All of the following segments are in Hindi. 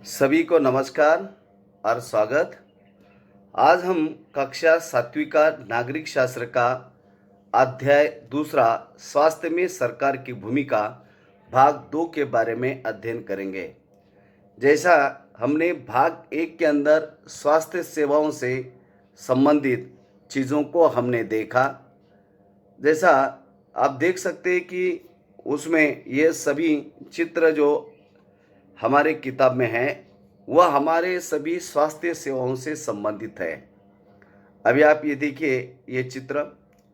सभी को नमस्कार और स्वागत। आज हम कक्षा 7वीं का नागरिक शास्त्र का अध्याय दूसरा स्वास्थ्य में सरकार की भूमिका भाग 2 के बारे में अध्ययन करेंगे। जैसा हमने भाग 1 के अंदर स्वास्थ्य सेवाओं से संबंधित चीज़ों को हमने देखा, जैसा आप देख सकते हैं कि उसमें ये सभी चित्र जो हमारे किताब में है वह हमारे सभी स्वास्थ्य सेवाओं से संबंधित है। अभी आप ये देखिए, ये चित्र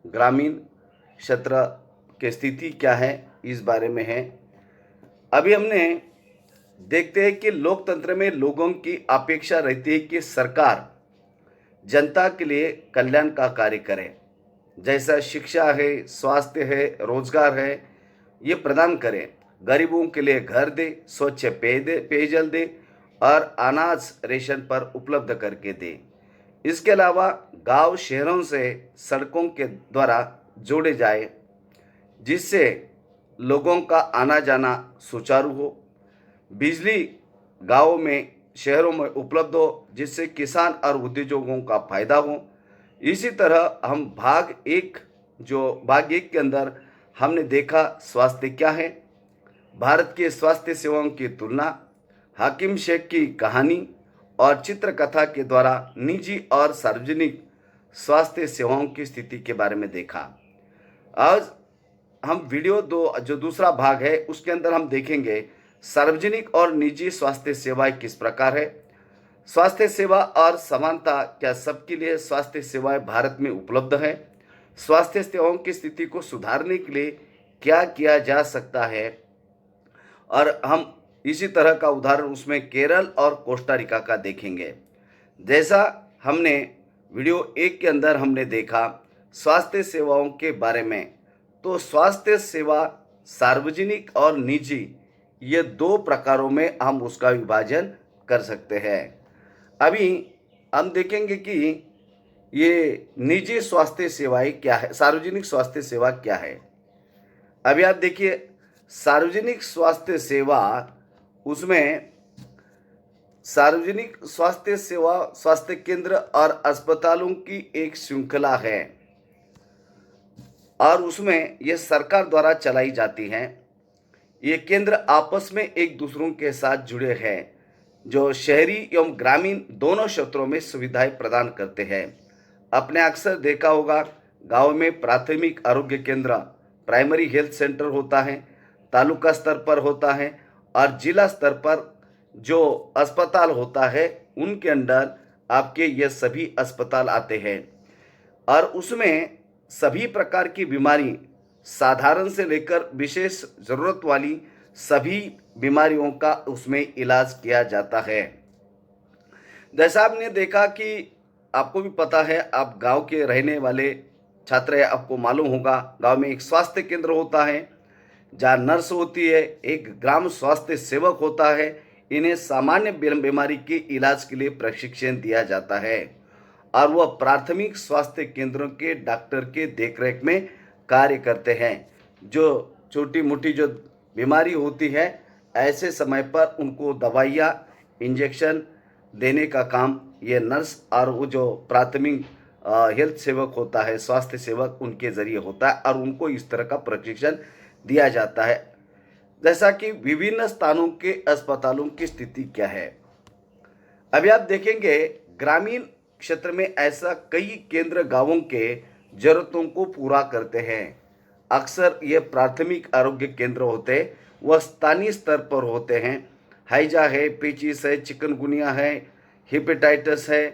ग्रामीण क्षेत्र की स्थिति क्या है इस बारे में है। अभी हमने देखते हैं कि लोकतंत्र में लोगों की अपेक्षा रहती है कि सरकार जनता के लिए कल्याण का कार्य करे, जैसा शिक्षा है, स्वास्थ्य है, रोजगार है, ये प्रदान करें। गरीबों के लिए घर दे, स्वच्छ पेयजल दे और अनाज रेशन पर उपलब्ध करके दे। इसके अलावा गांव शहरों से सड़कों के द्वारा जोड़े जाए, जिससे लोगों का आना जाना सुचारू हो। बिजली गांवों में शहरों में उपलब्ध हो, जिससे किसान और उद्योगों का फायदा हो। इसी तरह हम भाग एक के अंदर हमने देखा स्वास्थ्य क्या है, भारत के स्वास्थ्य सेवाओं की तुलना, हाकिम शेख की कहानी और चित्रकथा के द्वारा निजी और सार्वजनिक स्वास्थ्य सेवाओं की स्थिति के बारे में देखा। आज हम वीडियो जो दूसरा भाग है उसके अंदर हम देखेंगे सार्वजनिक और निजी स्वास्थ्य सेवाएं किस प्रकार है, स्वास्थ्य सेवा और समानता, क्या सबके लिए स्वास्थ्य सेवाएं भारत में उपलब्ध है, स्वास्थ्य सेवाओं की स्थिति को सुधारने के लिए क्या किया जा सकता है। और हम इसी तरह का उदाहरण उसमें केरल और कोस्टारिका का देखेंगे। जैसा हमने वीडियो 1 के अंदर हमने देखा स्वास्थ्य सेवाओं के बारे में, तो स्वास्थ्य सेवा सार्वजनिक और निजी ये 2 प्रकारों में हम उसका विभाजन कर सकते हैं। अभी हम देखेंगे कि ये निजी स्वास्थ्य सेवाएं क्या है, सार्वजनिक स्वास्थ्य सेवा क्या है। अभी आप देखिए, सार्वजनिक स्वास्थ्य सेवा, उसमें सार्वजनिक स्वास्थ्य सेवा स्वास्थ्य केंद्र और अस्पतालों की एक श्रृंखला है और उसमें ये सरकार द्वारा चलाई जाती हैं। ये केंद्र आपस में एक दूसरों के साथ जुड़े हैं, जो शहरी एवं ग्रामीण दोनों क्षेत्रों में सुविधाएं प्रदान करते हैं। आपने अक्सर देखा होगा गांव में प्राथमिक आरोग्य केंद्र, प्राइमरी हेल्थ सेंटर होता है, तालुका स्तर पर होता है और जिला स्तर पर जो अस्पताल होता है उनके अंडर आपके ये सभी अस्पताल आते हैं और उसमें सभी प्रकार की बीमारी, साधारण से लेकर विशेष ज़रूरत वाली सभी बीमारियों का उसमें इलाज किया जाता है। जैसा आपने देखा कि आपको भी पता है, आप गांव के रहने वाले छात्र हैं, आपको मालूम होगा गांव में एक स्वास्थ्य केंद्र होता है जहाँ नर्स होती है, एक ग्राम स्वास्थ्य सेवक होता है। इन्हें सामान्य बीमारी के इलाज के लिए प्रशिक्षण दिया जाता है और वह प्राथमिक स्वास्थ्य केंद्रों के डॉक्टर के देखरेख में कार्य करते हैं। जो छोटी मोटी जो बीमारी होती है ऐसे समय पर उनको दवाइयाँ, इंजेक्शन देने का काम ये नर्स और वो जो प्राथमिक हेल्थ सेवक होता है, स्वास्थ्य सेवक, उनके ज़रिए होता है और उनको इस तरह का प्रशिक्षण दिया जाता है। जैसा कि विभिन्न स्थानों के अस्पतालों की स्थिति क्या है। अभी आप देखेंगे ग्रामीण क्षेत्र में ऐसा कई केंद्र गांवों के जरूरतों को पूरा करते हैं। अक्सर ये प्राथमिक आरोग्य केंद्र होते हैं, वह स्थानीय स्तर पर होते हैं। हैजा है, पेचिस है, चिकनगुनिया है, हेपेटाइटिस है,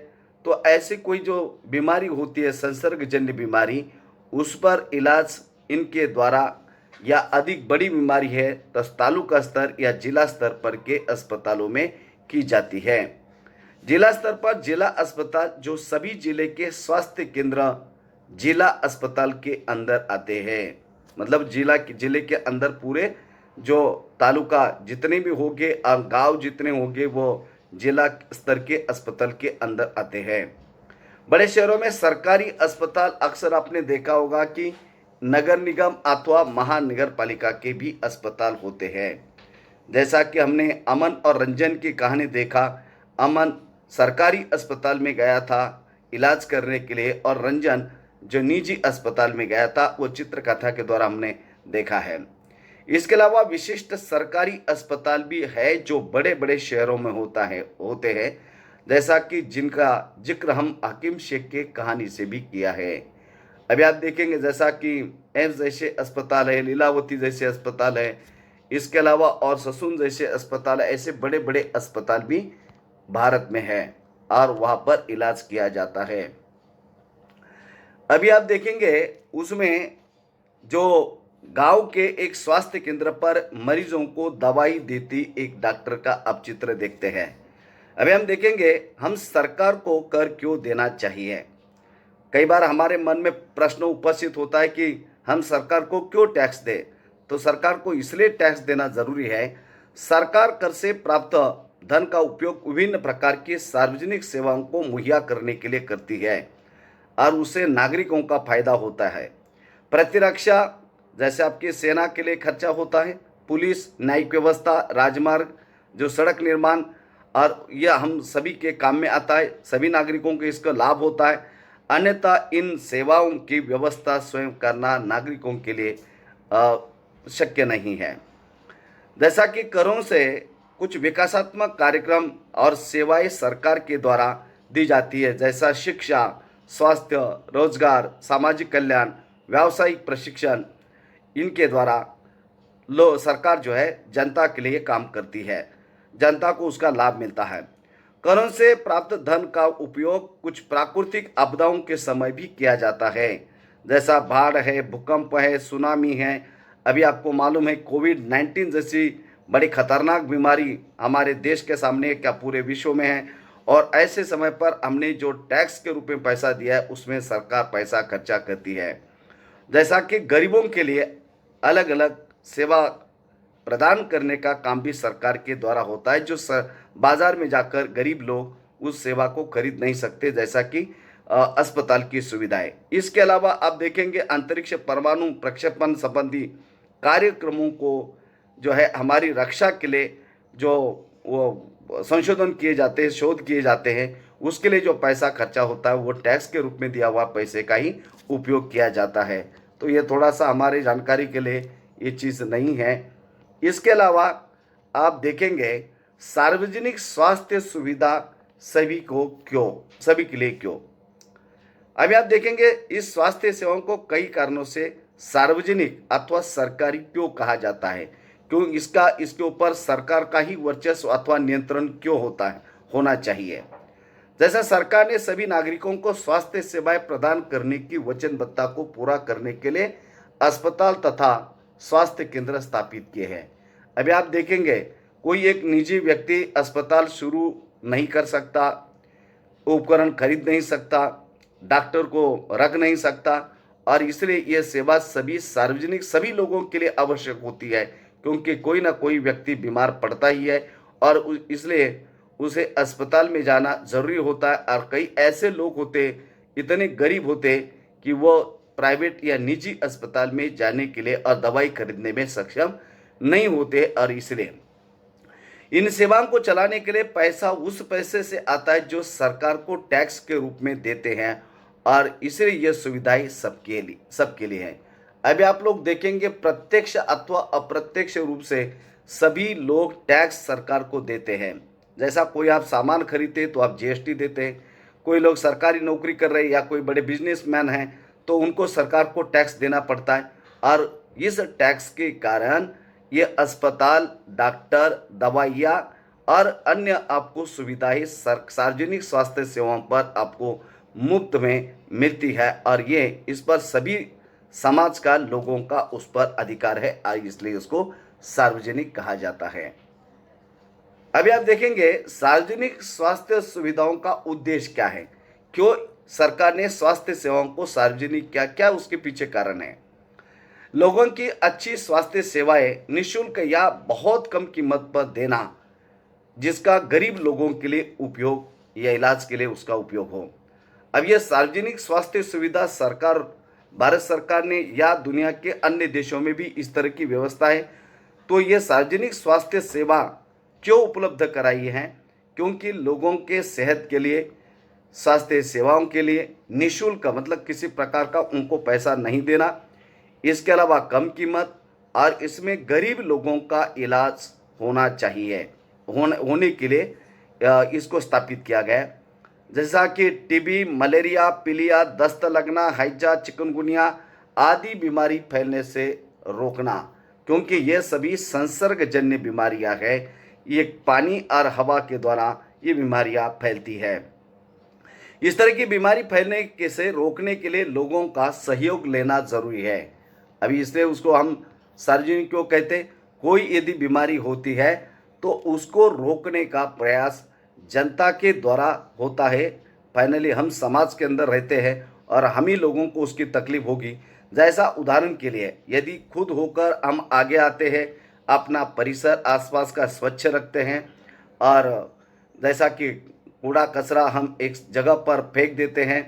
तो ऐसी कोई जो बीमारी होती है संसर्गजन्य बीमारी, उस पर इलाज इनके द्वारा, या अधिक बड़ी बीमारी है तो तालुका स्तर या जिला स्तर पर के अस्पतालों में की जाती है। जिला स्तर पर जिला अस्पताल जो सभी जिले के स्वास्थ्य केंद्र जिला अस्पताल के अंदर आते हैं, मतलब जिले के अंदर पूरे जो तालुका जितने भी होंगे और गांव जितने होंगे वो जिला स्तर के अस्पताल के अंदर आते हैं। बड़े शहरों में सरकारी अस्पताल अक्सर आपने देखा होगा कि नगर निगम अथवा महानगर पालिका के भी अस्पताल होते हैं। जैसा कि हमने अमन और रंजन की कहानी देखा। अमन सरकारी अस्पताल में गया था इलाज करने के लिए और रंजन जो निजी अस्पताल में गया था वो चित्रकथा के द्वारा हमने देखा है। इसके अलावा विशिष्ट सरकारी अस्पताल भी है जो बड़े बड़े शहरों में होते हैं, जैसा कि जिनका जिक्र हम हकीम शेख के कहानी से भी किया है। अभी आप देखेंगे जैसा कि एम्स जैसे अस्पताल है, लीलावती जैसे अस्पताल है, इसके अलावा और ससून जैसे अस्पताल है, ऐसे बड़े बड़े अस्पताल भी भारत में है और वहाँ पर इलाज किया जाता है। अभी आप देखेंगे उसमें जो गांव के एक स्वास्थ्य केंद्र पर मरीजों को दवाई देती एक डॉक्टर का अब चित्र देखते हैं। अभी हम देखेंगे हम सरकार को कर क्यों देना चाहिए। कई बार हमारे मन में प्रश्न उपस्थित होता है कि हम सरकार को क्यों टैक्स दें। तो सरकार को इसलिए टैक्स देना जरूरी है। सरकार कर से प्राप्त धन का उपयोग विभिन्न प्रकार की सार्वजनिक सेवाओं को मुहैया करने के लिए करती है और उससे नागरिकों का फायदा होता है। प्रतिरक्षा जैसे आपकी सेना के लिए खर्चा होता है, पुलिस, न्यायिक व्यवस्था, राजमार्ग, जो सड़क निर्माण, और यह हम सभी के काम में आता है, सभी नागरिकों को इसका लाभ होता है। अन्यथा इन सेवाओं की व्यवस्था स्वयं करना नागरिकों के लिए शक्य नहीं है। जैसा कि करों से कुछ विकासात्मक कार्यक्रम और सेवाएं सरकार के द्वारा दी जाती है, जैसा शिक्षा, स्वास्थ्य, रोजगार, सामाजिक कल्याण, व्यावसायिक प्रशिक्षण, इनके द्वारा सरकार जो है जनता के लिए काम करती है, जनता को उसका लाभ मिलता है। करों से प्राप्त धन का उपयोग कुछ प्राकृतिक आपदाओं के समय भी किया जाता है, जैसा बाढ़ है, भूकंप है, सुनामी है। अभी आपको मालूम है कोविड-19 जैसी बड़ी खतरनाक बीमारी हमारे देश के सामने क्या पूरे विश्व में है, और ऐसे समय पर हमने जो टैक्स के रूप में पैसा दिया है उसमें सरकार पैसा खर्चा करती है। जैसा कि गरीबों के लिए अलग अलग सेवा प्रदान करने का काम भी सरकार के द्वारा होता है, जो बाजार में जाकर गरीब लोग उस सेवा को खरीद नहीं सकते, जैसा कि अस्पताल की सुविधाएं। इसके अलावा आप देखेंगे अंतरिक्ष परमाणु प्रक्षेपण संबंधी कार्यक्रमों को जो है हमारी रक्षा के लिए जो वो संशोधन किए जाते हैं, शोध किए जाते हैं, उसके लिए जो पैसा खर्चा होता है वो टैक्स के रूप में दिया हुआ पैसे का ही उपयोग किया जाता है। तो ये थोड़ा सा हमारी जानकारी के लिए ये चीज़ नहीं है। इसके अलावा आप देखेंगे सार्वजनिक स्वास्थ्य सुविधा सभी के लिए क्यों। अभी आप देखेंगे इस स्वास्थ्य सेवाओं को कई कारणों से सार्वजनिक अथवा सरकारी क्यों कहा जाता है, क्यों इसके ऊपर सरकार का ही वर्चस्व अथवा नियंत्रण क्यों होना चाहिए। जैसा सरकार ने सभी नागरिकों को स्वास्थ्य सेवाएं प्रदान करने की वचनबद्धता को पूरा करने के लिए अस्पताल तथा स्वास्थ्य केंद्र स्थापित किए हैं। अभी आप देखेंगे कोई एक निजी व्यक्ति अस्पताल शुरू नहीं कर सकता, उपकरण खरीद नहीं सकता, डॉक्टर को रख नहीं सकता, और इसलिए यह सेवा सभी लोगों के लिए आवश्यक होती है, क्योंकि कोई ना कोई व्यक्ति बीमार पड़ता ही है और इसलिए उसे अस्पताल में जाना जरूरी होता है। और कई ऐसे लोग होते, इतने गरीब होते कि वो प्राइवेट या निजी अस्पताल में जाने के लिए और दवाई खरीदने में सक्षम नहीं होते, और इसलिए इन सेवाओं को चलाने के लिए पैसा उस पैसे से आता है जो सरकार को टैक्स के रूप में देते हैं, और इसलिए यह सुविधाएं सबके लिए है। अभी आप लोग देखेंगे प्रत्यक्ष अथवा अप्रत्यक्ष रूप से सभी लोग टैक्स सरकार को देते हैं। जैसा कोई आप सामान खरीदते तो आप जीएसटी देते हैं, कोई लोग सरकारी नौकरी कर रहे हैं या कोई बड़े बिजनेसमैन हैं तो उनको सरकार को टैक्स देना पड़ता है, और इस टैक्स के कारण ये अस्पताल, डॉक्टर, दवाइयाँ और अन्य आपको सुविधाएं सार्वजनिक स्वास्थ्य सेवाओं पर आपको मुफ्त में मिलती है, और ये इस पर सभी समाज का लोगों का उस पर अधिकार है, और इसलिए उसको सार्वजनिक कहा जाता है। अभी आप देखेंगे सार्वजनिक स्वास्थ्य सुविधाओं का उद्देश्य क्या है, क्यों सरकार ने स्वास्थ्य सेवाओं को सार्वजनिक किया, क्या उसके पीछे कारण है। लोगों की अच्छी स्वास्थ्य सेवाएं निःशुल्क या बहुत कम कीमत पर देना, जिसका गरीब लोगों के लिए उपयोग या इलाज के लिए उसका उपयोग हो। अब यह सार्वजनिक स्वास्थ्य सुविधा भारत सरकार ने या दुनिया के अन्य देशों में भी इस तरह की व्यवस्था है, तो ये सार्वजनिक स्वास्थ्य सेवा क्यों उपलब्ध कराई है? क्योंकि लोगों के सेहत के लिए, स्वास्थ्य सेवाओं के लिए निःशुल्क, मतलब किसी प्रकार का उनको पैसा नहीं देना, इसके अलावा कम कीमत, और इसमें गरीब लोगों का इलाज होना चाहिए, होने के लिए इसको स्थापित किया गया है। जैसा कि टीबी, मलेरिया, पीलिया, दस्त लगना, हैजा, चिकनगुनिया आदि बीमारी फैलने से रोकना, क्योंकि ये सभी संसर्गजन्य बीमारियां हैं। ये पानी और हवा के द्वारा ये बीमारियां फैलती है। इस तरह की बीमारी फैलने के से रोकने के लिए लोगों का सहयोग लेना जरूरी है। अभी इसलिए उसको हम सार्वजनिक क्यों कहते? कोई यदि बीमारी होती है तो उसको रोकने का प्रयास जनता के द्वारा होता है। फाइनली हम समाज के अंदर रहते हैं और हम ही लोगों को उसकी तकलीफ होगी। जैसा उदाहरण के लिए यदि खुद होकर हम आगे आते हैं, अपना परिसर आसपास का स्वच्छ रखते हैं, और जैसा कि कूड़ा कचरा हम एक जगह पर फेंक देते हैं,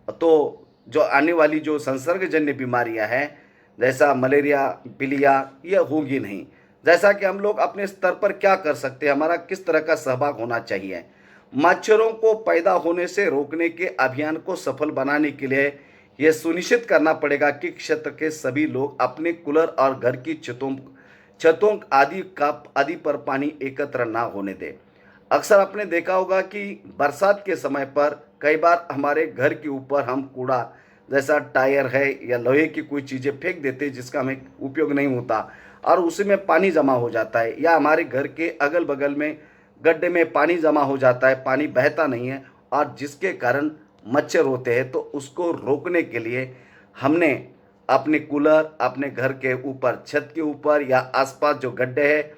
तो जो आने वाली जो संसर्गजन्य बीमारियां हैं जैसा मलेरिया, पीलिया, ये होगी नहीं। जैसा कि हम लोग अपने स्तर पर क्या कर सकते हैं, हमारा किस तरह का सहभाग होना चाहिए? मच्छरों को पैदा होने से रोकने के अभियान को सफल बनाने के लिए यह सुनिश्चित करना पड़ेगा कि क्षेत्र के सभी लोग अपने कूलर और घर की छतों आदि पर पानी एकत्र ना होने दें। अक्सर आपने देखा होगा कि बरसात के समय पर कई बार हमारे घर के ऊपर हम कूड़ा जैसा टायर है या लोहे की कोई चीज़ें फेंक देते हैं जिसका हमें उपयोग नहीं होता, और उसी में पानी जमा हो जाता है, या हमारे घर के अगल बगल में गड्ढे में पानी जमा हो जाता है, पानी बहता नहीं है, और जिसके कारण मच्छर होते हैं। तो उसको रोकने के लिए हमने अपने कूलर, अपने घर के ऊपर, छत के ऊपर या आसपास जो गड्ढे हैं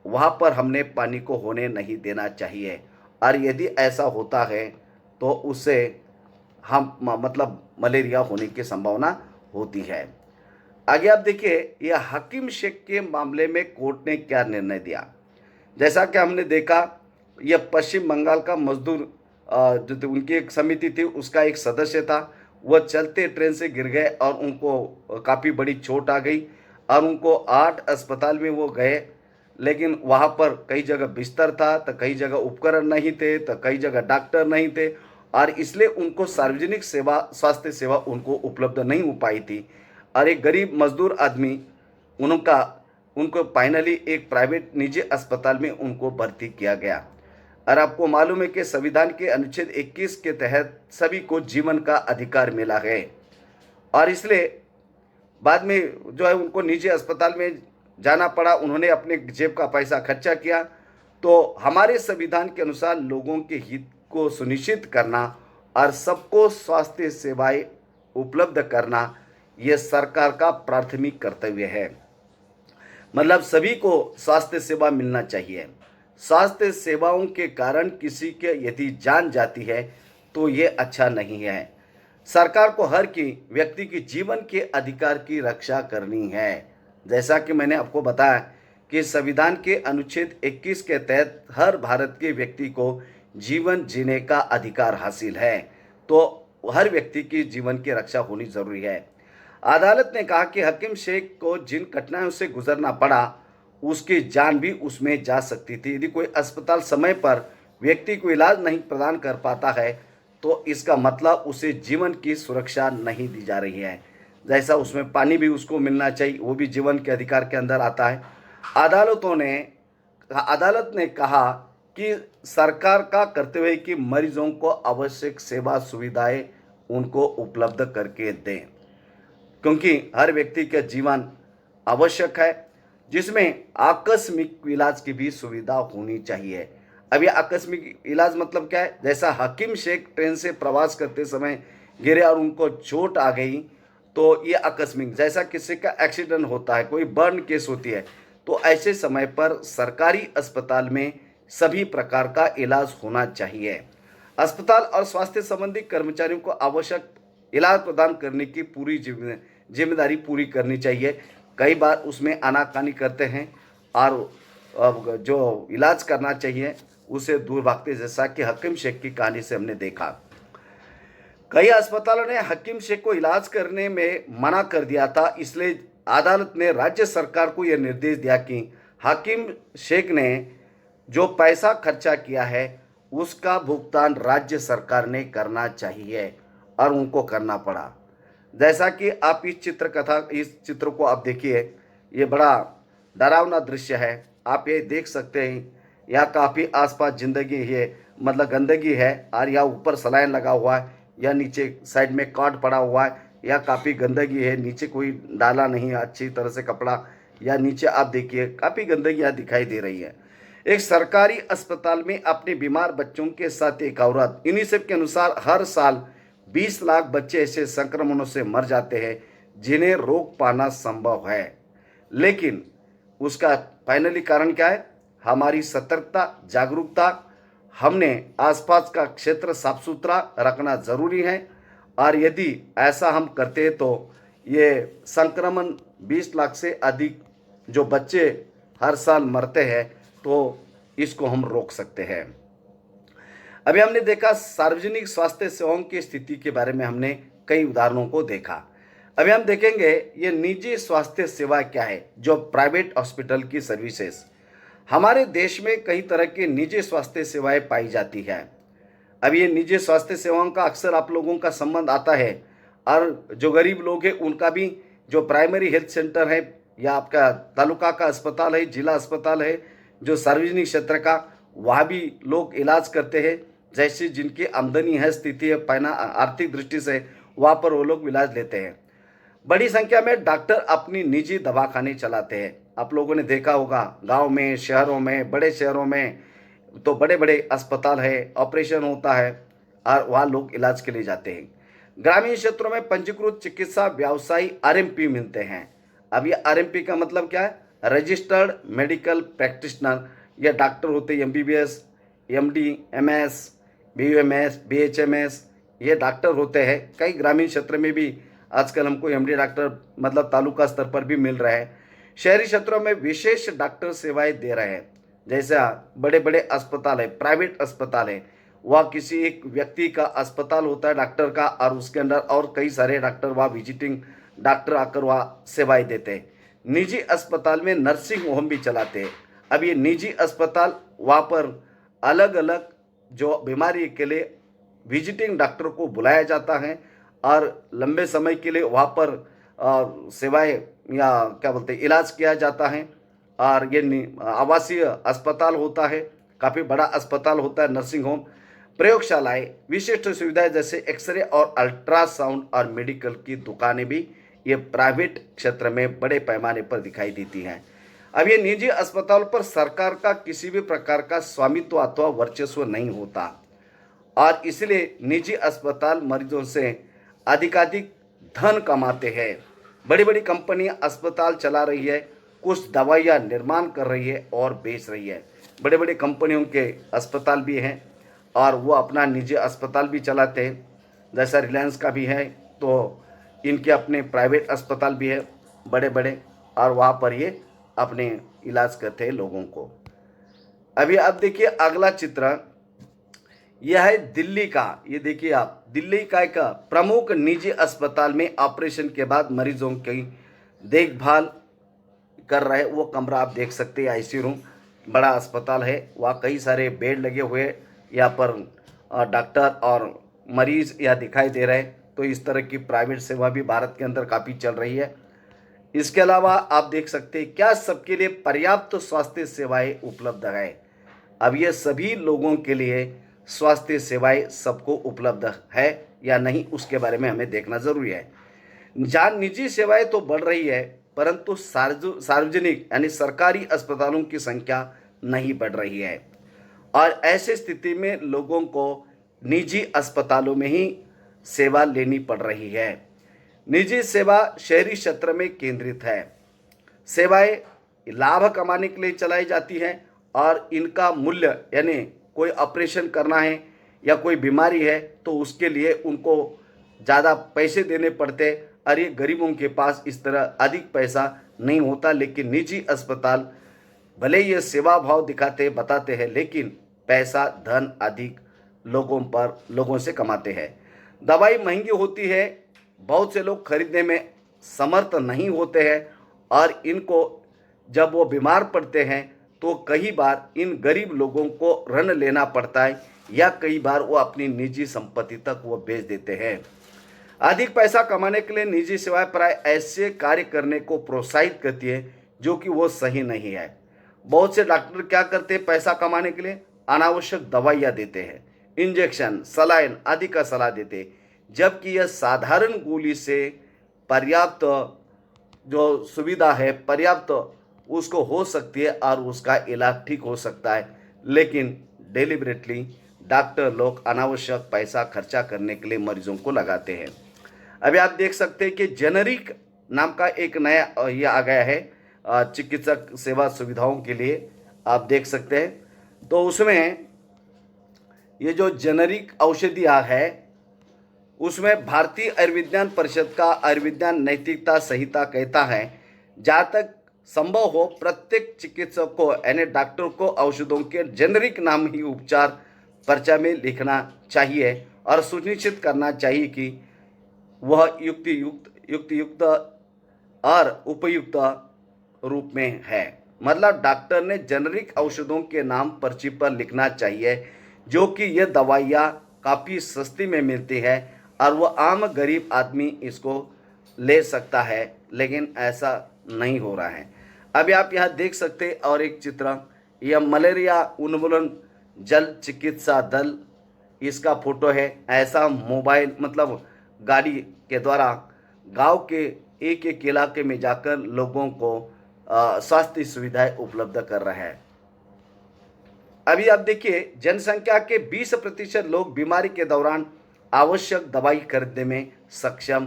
वहाँ पर हमने पानी को होने नहीं देना चाहिए। और यदि ऐसा होता है तो उससे हम मतलब मलेरिया होने की संभावना होती है। आगे आप देखिए, यह हकीम शेख के मामले में कोर्ट ने क्या निर्णय दिया। जैसा कि हमने देखा, यह पश्चिम बंगाल का मजदूर जो उनकी एक समिति थी उसका एक सदस्य था। वह चलते ट्रेन से गिर गए और उनको काफ़ी बड़ी चोट आ गई, और उनको 8 अस्पताल में वो गए, लेकिन वहाँ पर कई जगह बिस्तर था, तो कई जगह उपकरण नहीं थे, तो कई जगह डॉक्टर नहीं थे, और इसलिए उनको सार्वजनिक सेवा, स्वास्थ्य सेवा उनको उपलब्ध नहीं हो पाई थी। और एक गरीब मजदूर आदमी उनको फाइनली एक प्राइवेट निजी अस्पताल में उनको भर्ती किया गया। और आपको मालूम है कि संविधान के अनुच्छेद 21 के तहत सभी को जीवन का अधिकार मिला है, और इसलिए बाद में जो है उनको निजी अस्पताल में जाना पड़ा, उन्होंने अपने जेब का पैसा खर्चा किया। तो हमारे संविधान के अनुसार लोगों के हित को सुनिश्चित करना और सबको स्वास्थ्य सेवाएं उपलब्ध करना, यह सरकार का प्राथमिक कर्तव्य है। मतलब सभी को स्वास्थ्य सेवा मिलना चाहिए। स्वास्थ्य सेवाओं के कारण किसी के यदि जान जाती है तो ये अच्छा नहीं है। सरकार को हर की व्यक्ति की जीवन के अधिकार की रक्षा करनी है। जैसा कि मैंने आपको बताया कि संविधान के अनुच्छेद 21 के तहत हर भारत के व्यक्ति को जीवन जीने का अधिकार हासिल है, तो हर व्यक्ति की जीवन की रक्षा होनी जरूरी है। अदालत ने कहा कि हकीम शेख को जिन कठिनाइयों से गुजरना पड़ा उसकी जान भी उसमें जा सकती थी। यदि कोई अस्पताल समय पर व्यक्ति को इलाज नहीं प्रदान कर पाता है तो इसका मतलब उसे जीवन की सुरक्षा नहीं दी जा रही है। जैसा उसमें पानी भी उसको मिलना चाहिए, वो भी जीवन के अधिकार के अंदर आता है। अदालत ने कहा कि सरकार का कर्तव्य है कि मरीजों को आवश्यक सेवा सुविधाएं उनको उपलब्ध करके दें, क्योंकि हर व्यक्ति का जीवन आवश्यक है, जिसमें आकस्मिक इलाज की भी सुविधा होनी चाहिए। अब यह आकस्मिक इलाज मतलब क्या है? जैसा हकीम शेख ट्रेन से प्रवास करते समय गिरे और उनको चोट आ गई, तो ये आकस्मिक, जैसा किसी का एक्सीडेंट होता है, कोई बर्न केस होती है, तो ऐसे समय पर सरकारी अस्पताल में सभी प्रकार का इलाज होना चाहिए। अस्पताल और स्वास्थ्य संबंधी कर्मचारियों को आवश्यक इलाज प्रदान करने की पूरी जिम्मेदारी पूरी करनी चाहिए। कई बार उसमें आनाकानी करते हैं और जो इलाज करना चाहिए उसे दूर भागते, जैसा कि हकीम शेख की कहानी से हमने देखा। कई अस्पतालों ने हकीम शेख को इलाज करने में मना कर दिया था, इसलिए अदालत ने राज्य सरकार को यह निर्देश दिया कि हाकिम शेख ने जो पैसा खर्चा किया है उसका भुगतान राज्य सरकार ने करना चाहिए और उनको करना पड़ा। जैसा कि आप इस चित्र को आप देखिए, ये बड़ा डरावना दृश्य है। आप ये देख सकते हैं, यहाँ काफ़ी आसपास जिंदगी है, मतलब गंदगी है, और यहाँ ऊपर सलाइन लगा हुआ है, या नीचे साइड में कार्ड पड़ा हुआ है, या काफ़ी गंदगी है, नीचे कोई डाला नहीं है अच्छी तरह से कपड़ा, या नीचे आप देखिए काफ़ी गंदगी यहाँ दिखाई दे रही है। एक सरकारी अस्पताल में अपने बीमार बच्चों के साथ एक औरत, यूनिसेफ के अनुसार हर साल 20 लाख बच्चे ऐसे संक्रमणों से मर जाते हैं जिन्हें रोक पाना संभव है। लेकिन उसका फाइनली कारण क्या है? हमारी सतर्कता, जागरूकता। हमने आसपास का क्षेत्र साफ सुथरा रखना जरूरी है, और यदि ऐसा हम करते हैं तो ये संक्रमण 20 लाख से अधिक जो बच्चे हर साल मरते हैं तो इसको हम रोक सकते हैं। अभी हमने देखा सार्वजनिक स्वास्थ्य सेवाओं की स्थिति के बारे में, हमने कई उदाहरणों को देखा। अभी हम देखेंगे ये निजी स्वास्थ्य सेवा क्या है, जो प्राइवेट हॉस्पिटल की सर्विसेज। हमारे देश में कई तरह की निजी स्वास्थ्य सेवाएं पाई जाती है। अब ये निजी स्वास्थ्य सेवाओं का अक्सर आप लोगों का संबंध आता है, और जो गरीब लोग हैं उनका भी जो प्राइमरी हेल्थ सेंटर है, या आपका तालुका का अस्पताल है, जिला अस्पताल है, जो सार्वजनिक क्षेत्र का, वहाँ भी लोग इलाज करते हैं। जैसे जिनकी आमदनी है, स्थिति है, आर्थिक दृष्टि से, वहाँ पर वो लोग इलाज लेते हैं। बड़ी संख्या में डॉक्टर अपनी निजी दवाखाने चलाते हैं। आप लोगों ने देखा होगा गांव में, शहरों में, बड़े शहरों में तो बड़े बड़े अस्पताल है, ऑपरेशन होता है, और वहाँ लोग इलाज के लिए जाते हैं। ग्रामीण क्षेत्रों में पंजीकृत चिकित्सा व्यवसायी आरएमपी मिलते हैं। अब ये आरएमपी का मतलब क्या है? Registered medical practitioner. ये डॉक्टर होते हैं, MBBS, MD, MS, BUMS, BHMS, ये डॉक्टर होते हैं। कई ग्रामीण क्षेत्र में भी आजकल हमको एमडी डॉक्टर मतलब तालुका स्तर पर भी मिल रहा है। शहरी क्षेत्रों में विशेष डॉक्टर सेवाएं दे रहे हैं। जैसे बड़े बड़े अस्पताल है, प्राइवेट अस्पताल है, वह किसी एक व्यक्ति का अस्पताल होता है डॉक्टर का, और उसके अंदर और कई सारे डॉक्टर वहाँ विजिटिंग डॉक्टर आकर वहाँ सेवाएं देते हैं। निजी अस्पताल में नर्सिंग होम भी चलाते हैं। अब ये निजी अस्पताल, वहाँ पर अलग अलग जो बीमारी के लिए विजिटिंग डॉक्टर को बुलाया जाता है, और लंबे समय के लिए वहाँ पर सेवाएं या क्या बोलते हैं इलाज किया जाता है। और ये आवासीय अस्पताल होता है, काफ़ी बड़ा अस्पताल होता है, नर्सिंग होम, प्रयोगशालाएं, विशिष्ट सुविधाएं जैसे एक्सरे और अल्ट्रासाउंड और मेडिकल की दुकानें भी ये प्राइवेट क्षेत्र में बड़े पैमाने पर दिखाई देती हैं। अब ये निजी अस्पताल पर सरकार का किसी भी प्रकार का स्वामित्व अथवा वर्चस्व नहीं होता, और इसलिए निजी अस्पताल मरीजों से अधिकाधिक धन कमाते हैं। बड़ी बड़ी कंपनियां अस्पताल चला रही है, कुछ दवाइयां निर्माण कर रही है और बेच रही है। बड़े बड़े कंपनियों के अस्पताल भी हैं, और वो अपना निजी अस्पताल भी चलाते हैं। जैसा रिलायंस का भी है, तो इनके अपने प्राइवेट अस्पताल भी है बड़े बड़े, और वहाँ पर ये अपने इलाज करते हैं लोगों को। अभी आप देखिए अगला चित्र, यह है दिल्ली का। ये देखिए आप, दिल्ली का एक प्रमुख निजी अस्पताल में ऑपरेशन के बाद मरीजों की देखभाल कर रहे वो कमरा आप देख सकते हैं, आईसीयू रूम। बड़ा अस्पताल है, वहाँ कई सारे बेड लगे हुए, यहाँ पर डॉक्टर और मरीज यहाँ दिखाई दे रहे हैं। तो इस तरह की प्राइवेट सेवा भी भारत के अंदर काफ़ी चल रही है। इसके अलावा आप देख सकते हैं क्या सबके लिए पर्याप्त स्वास्थ्य सेवाएं उपलब्ध है। अब ये सभी लोगों के लिए स्वास्थ्य सेवाएं सबको उपलब्ध है या नहीं, उसके बारे में हमें देखना जरूरी है। जहाँ निजी सेवाएं तो बढ़ रही है, परंतु सार्वजनिक यानी सरकारी अस्पतालों की संख्या नहीं बढ़ रही है, और ऐसी स्थिति में लोगों को निजी अस्पतालों में ही सेवा लेनी पड़ रही है। निजी सेवा शहरी क्षेत्र में केंद्रित है। सेवाएं लाभ कमाने के लिए चलाई जाती हैं, और इनका मूल्य यानी कोई ऑपरेशन करना है या कोई बीमारी है तो उसके लिए उनको ज़्यादा पैसे देने पड़ते, और ये गरीबों के पास इस तरह अधिक पैसा नहीं होता। लेकिन निजी अस्पताल भले ये सेवा भाव दिखाते बताते हैं, लेकिन पैसा धन अधिक लोगों से कमाते हैं। दवाई महंगी होती है, बहुत से लोग खरीदने में समर्थ नहीं होते हैं, और इनको जब वो बीमार पड़ते हैं तो कई बार इन गरीब लोगों को ऋण लेना पड़ता है या कई बार वो अपनी निजी संपत्ति तक वो बेच देते हैं। अधिक पैसा कमाने के लिए निजी सेवाएं प्राय ऐसे कार्य करने को प्रोत्साहित करती है जो कि वो सही नहीं है। बहुत से डॉक्टर क्या करते हैं, पैसा कमाने के लिए अनावश्यक दवाइयाँ देते हैं, इंजेक्शन, सलाइन आदि का सलाह देते हैं, जबकि यह साधारण गोली से पर्याप्त जो सुविधा है पर्याप्त उसको हो सकती है और उसका इलाज ठीक हो सकता है। लेकिन डेलिबरेटली डॉक्टर लोग अनावश्यक पैसा खर्चा करने के लिए मरीजों को लगाते हैं। अभी आप देख सकते हैं कि जेनरिक नाम का एक नया ये आ गया है चिकित्सक सेवा सुविधाओं के लिए, आप देख सकते हैं। तो उसमें ये जो जेनरिक औषधियाँ है उसमें भारतीय आयुर्विज्ञान परिषद का आयुर्विज्ञान नैतिकता संहिता कहता है जहाँ तक संभव हो प्रत्येक चिकित्सक को यानी डॉक्टर को औषधों के जेनरिक नाम ही उपचार पर्चा में लिखना चाहिए और सुनिश्चित करना चाहिए कि वह युक्त और उपयुक्त रूप में है। मतलब डॉक्टर ने जेनरिक औषधों के नाम पर्ची पर लिखना चाहिए जो कि ये दवाइयाँ काफ़ी सस्ती में मिलती है और वो आम गरीब आदमी इसको ले सकता है, लेकिन ऐसा नहीं हो रहा है। अभी आप यहाँ देख सकते हैं और एक चित्र, यह मलेरिया उन्मूलन जल चिकित्सा दल इसका फोटो है। ऐसा मोबाइल मतलब गाड़ी के द्वारा गांव के एक एक इलाके में जाकर लोगों को स्वास्थ्य सुविधाएं उपलब्ध कर रहा है। अभी आप देखिए जनसंख्या के 20% लोग बीमारी के दौरान आवश्यक दवाई खरीदने में सक्षम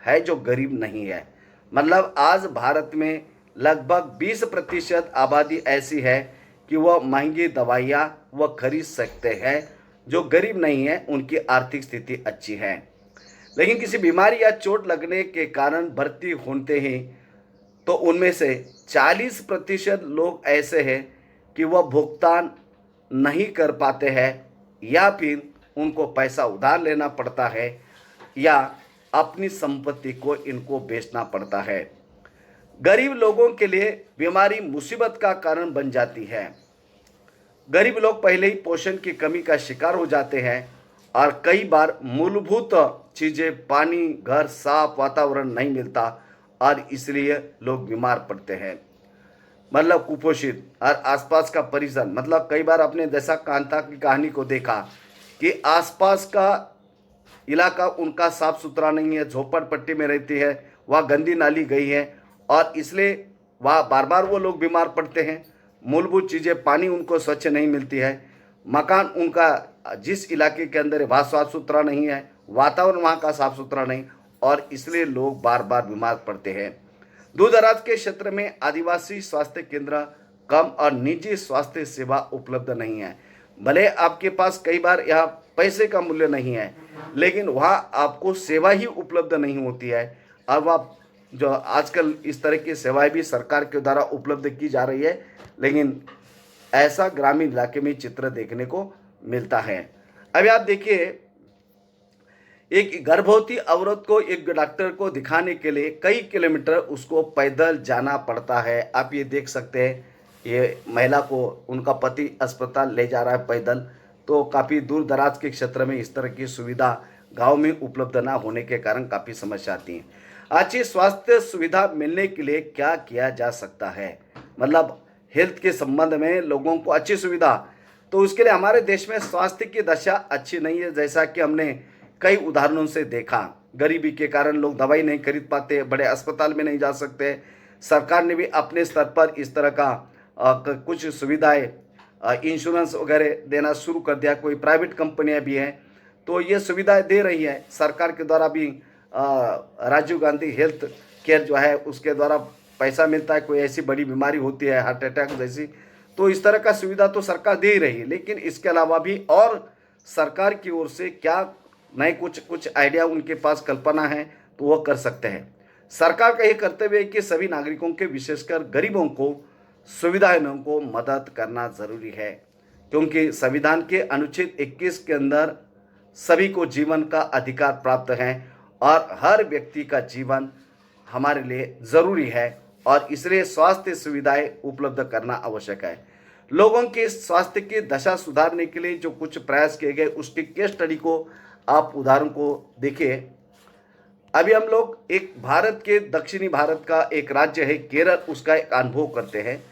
है जो गरीब नहीं है। मतलब आज भारत में लगभग 20% आबादी ऐसी है कि वह महंगी दवाइयाँ वह खरीद सकते हैं, जो गरीब नहीं है उनकी आर्थिक स्थिति अच्छी है। लेकिन किसी बीमारी या चोट लगने के कारण भर्ती होते ही तो उनमें से 40% लोग ऐसे हैं कि वह भुगतान नहीं कर पाते हैं या फिर उनको पैसा उधार लेना पड़ता है या अपनी संपत्ति को इनको बेचना पड़ता है। गरीब लोगों के लिए बीमारी मुसीबत का कारण बन जाती है। गरीब लोग पहले ही पोषण की कमी का शिकार हो जाते हैं और कई बार मूलभूत चीज़ें, पानी, घर, साफ वातावरण नहीं मिलता और इसलिए लोग बीमार पड़ते हैं। मतलब कुपोषित और आसपास का परिसर, मतलब कई बार अपने दशा कांता की कहानी को देखा कि आसपास का इलाका उनका साफ सुथरा नहीं है, झोपड़पट्टी में रहती है, वह गंदी नाली गई है और इसलिए वह बार बार वो लोग बीमार पड़ते हैं। मूलभूत चीज़ें, पानी उनको स्वच्छ नहीं मिलती है, मकान उनका जिस इलाके के अंदर है वहाँ साफ सुथरा नहीं है, वातावरण वहाँ का साफ सुथरा नहीं और इसलिए लोग बार बार बीमार पड़ते हैं। दूर दराज के क्षेत्र में आदिवासी स्वास्थ्य केंद्र कम और निजी स्वास्थ्य सेवा उपलब्ध नहीं है। भले आपके पास कई बार यहाँ पैसे का मूल्य नहीं है, लेकिन वहाँ आपको सेवा ही उपलब्ध नहीं होती है और वह जो आजकल इस तरह की सेवाएं भी सरकार के द्वारा उपलब्ध की जा रही है, लेकिन ऐसा ग्रामीण इलाके में चित्र देखने को मिलता है। अभी आप देखिए एक गर्भवती औरत को एक डॉक्टर को दिखाने के लिए कई किलोमीटर उसको पैदल जाना पड़ता है। आप ये देख सकते हैं, ये महिला को उनका पति अस्पताल ले जा रहा है पैदल। तो काफ़ी दूर दराज के क्षेत्र में इस तरह की सुविधा गांव में उपलब्ध ना होने के कारण काफ़ी समस्या आती है। अच्छी स्वास्थ्य सुविधा मिलने के लिए क्या किया जा सकता है, मतलब हेल्थ के संबंध में लोगों को अच्छी सुविधा, तो उसके लिए हमारे देश में स्वास्थ्य की दशा अच्छी नहीं है। जैसा कि हमने कई उदाहरणों से देखा, गरीबी के कारण लोग दवाई नहीं खरीद पाते, बड़े अस्पताल में नहीं जा सकते। सरकार ने भी अपने स्तर पर इस तरह का कुछ सुविधाएं, इंश्योरेंस वगैरह देना शुरू कर दिया। कोई प्राइवेट कंपनियां भी हैं तो ये सुविधाएं दे रही है। सरकार के द्वारा भी राजीव गांधी हेल्थ केयर जो है उसके द्वारा पैसा मिलता है। कोई ऐसी बड़ी बीमारी होती है हार्ट अटैक जैसी, तो इस तरह का सुविधा तो सरकार दे ही रही है। लेकिन इसके अलावा भी और सरकार की ओर से क्या नए कुछ आइडिया उनके पास कल्पना है तो वो कर सकते हैं। सरकार का ये कर्तव्य है कि सभी नागरिकों के विशेषकर गरीबों को सुविधाओं को मदद करना जरूरी है, क्योंकि संविधान के अनुच्छेद 21 के अंदर सभी को जीवन का अधिकार प्राप्त है और हर व्यक्ति का जीवन हमारे लिए ज़रूरी है और इसलिए स्वास्थ्य सुविधाएं उपलब्ध करना आवश्यक है। लोगों के स्वास्थ्य की दशा सुधारने के लिए जो कुछ प्रयास किए गए उसकी केस स्टडी को आप उदाहरण को देखिए। अभी हम लोग एक भारत के दक्षिणी भारत का एक राज्य है केरल, उसका एक अनुभव करते हैं।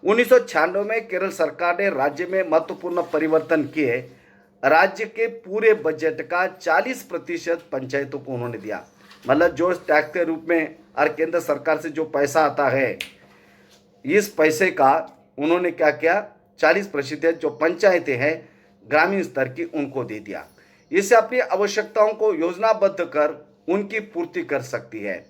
1996 में केरल सरकार ने राज्य में महत्वपूर्ण परिवर्तन किए। राज्य के पूरे बजट का 40% पंचायतों को उन्होंने दिया। मतलब जो टैक्स के रूप में और केंद्र सरकार से जो पैसा आता है, इस पैसे का उन्होंने क्या किया, 40% जो पंचायतें हैं ग्रामीण स्तर की उनको दे दिया। इससे अपनी आवश्यकताओं को योजनाबद्ध कर उनकी पूर्ति कर सकती है।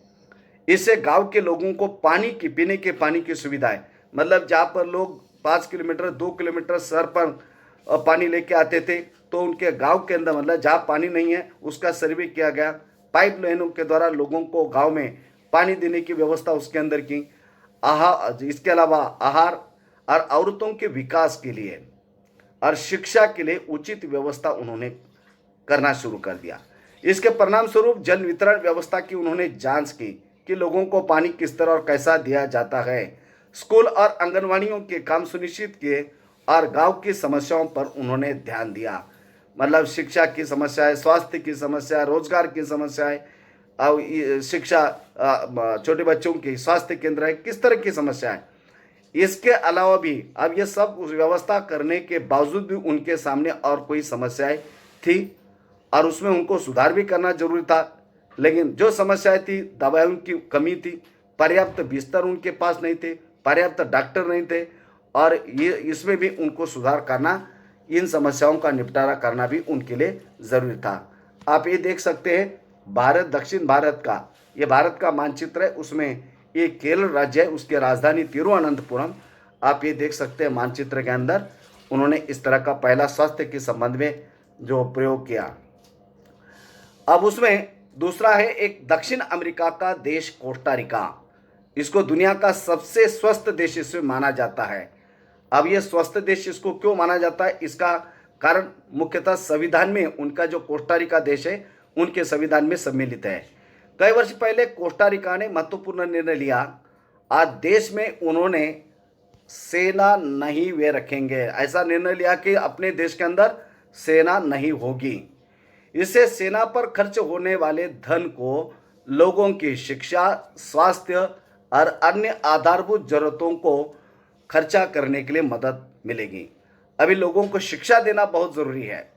इससे गांव के लोगों को पानी की, पीने के पानी की सुविधाएं, मतलब जहाँ पर लोग 5 किलोमीटर 2 किलोमीटर शहर पर पानी लेके आते थे, तो उनके गांव के अंदर मतलब जहाँ पानी नहीं है उसका सर्वे किया गया। पाइप लाइनों के द्वारा लोगों को गांव में पानी देने की व्यवस्था उसके अंदर की। इसके अलावा आहार और औरतों के विकास के लिए और शिक्षा के लिए उचित व्यवस्था उन्होंने करना शुरू कर दिया। इसके परिणाम स्वरूप जल वितरण व्यवस्था की उन्होंने जांच की कि लोगों को पानी किस तरह और कैसा दिया जाता है। स्कूल और आंगनवाड़ियों के काम सुनिश्चित किए और गांव की समस्याओं पर उन्होंने ध्यान दिया। मतलब शिक्षा की समस्याएं, स्वास्थ्य की समस्या, रोजगार की समस्याएं, और शिक्षा, छोटे बच्चों की स्वास्थ्य केंद्र है, किस तरह की समस्याएं। इसके अलावा भी अब ये सब व्यवस्था करने के बावजूद भी उनके सामने और कोई समस्याएं थी और उसमें उनको सुधार भी करना जरूरी था। लेकिन जो समस्याएं थी, दवाइयों की कमी थी, पर्याप्त बिस्तर उनके पास नहीं थे, पर्याप्त डॉक्टर नहीं थे, और ये इसमें भी उनको सुधार करना, इन समस्याओं का निपटारा करना भी उनके लिए ज़रूरी था। आप ये देख सकते हैं भारत, दक्षिण भारत का ये भारत का मानचित्र है, उसमें ये केरल राज्य है, उसकी राजधानी तिरुवनंतपुरम। आप ये देख सकते हैं मानचित्र के अंदर उन्होंने इस तरह का पहला स्वास्थ्य के संबंध में जो प्रयोग किया। अब उसमें दूसरा है एक दक्षिण अमेरिका का देश कोस्टा रिका। इसको दुनिया का सबसे स्वस्थ देश इसमें माना जाता है। अब ये स्वस्थ देश इसको क्यों माना जाता है, इसका कारण मुख्यतः संविधान में उनका जो कोस्टा रिका देश है उनके संविधान में सम्मिलित है। कई वर्ष पहले कोस्टा रिका ने महत्वपूर्ण निर्णय लिया। आज देश में उन्होंने सेना नहीं वे रखेंगे, ऐसा निर्णय लिया कि अपने देश के अंदर सेना नहीं होगी। इससे सेना पर खर्च होने वाले धन को लोगों की शिक्षा, स्वास्थ्य और अन्य आधारभूत जरूरतों को खर्चा करने के लिए मदद मिलेगी। अभी लोगों को शिक्षा देना बहुत ज़रूरी है।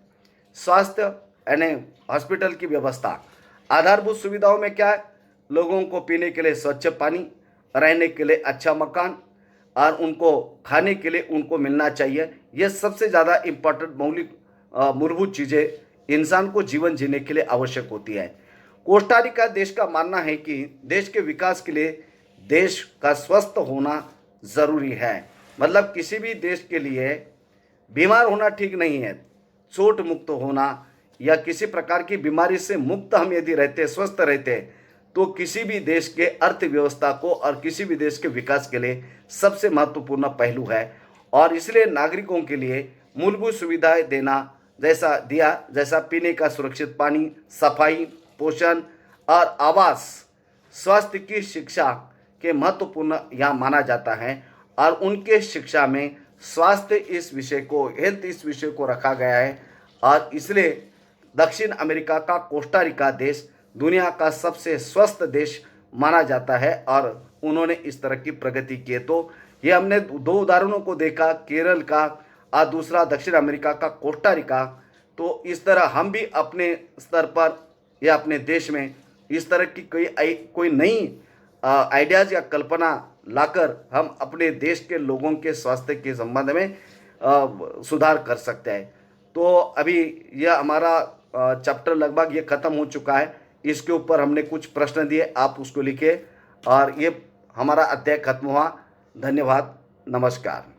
स्वास्थ्य यानी हॉस्पिटल की व्यवस्था, आधारभूत सुविधाओं में क्या है, लोगों को पीने के लिए स्वच्छ पानी, रहने के लिए अच्छा मकान और उनको खाने के लिए उनको मिलना चाहिए। ये सबसे ज़्यादा इम्पोर्टेंट मौलिक मूलभूत चीज़ें इंसान को जीवन जीने के लिए आवश्यक होती है। कोस्टा रिका देश का मानना है कि देश के विकास के लिए देश का स्वस्थ होना ज़रूरी है। मतलब किसी भी देश के लिए बीमार होना ठीक नहीं है, चोट मुक्त होना या किसी प्रकार की बीमारी से मुक्त हम यदि रहते, स्वस्थ रहते, तो किसी भी देश के अर्थव्यवस्था को और किसी भी देश के विकास के लिए सबसे महत्वपूर्ण पहलू है। और इसलिए नागरिकों के लिए मूलभूत सुविधाएं देना जैसा पीने का सुरक्षित पानी, सफाई, पोषण और आवास, स्वास्थ्य की शिक्षा के महत्वपूर्ण यहाँ माना जाता है। और उनके शिक्षा में स्वास्थ्य इस विषय को, हेल्थ इस विषय को रखा गया है। और इसलिए दक्षिण अमेरिका का कोस्टा रिका देश दुनिया का सबसे स्वस्थ देश माना जाता है और उन्होंने इस तरह की प्रगति की है। तो ये हमने दो उदाहरणों को देखा, केरल का और दूसरा दक्षिण अमेरिका का कोस्टा रिका। तो इस तरह हम भी अपने स्तर पर या अपने देश में इस तरह की कोई नई आइडियाज़ या कल्पना लाकर हम अपने देश के लोगों के स्वास्थ्य के संबंध में सुधार कर सकते हैं। तो अभी यह हमारा चैप्टर लगभग ये ख़त्म हो चुका है। इसके ऊपर हमने कुछ प्रश्न दिए, आप उसको लिखिए और ये हमारा अध्याय खत्म हुआ। धन्यवाद, नमस्कार।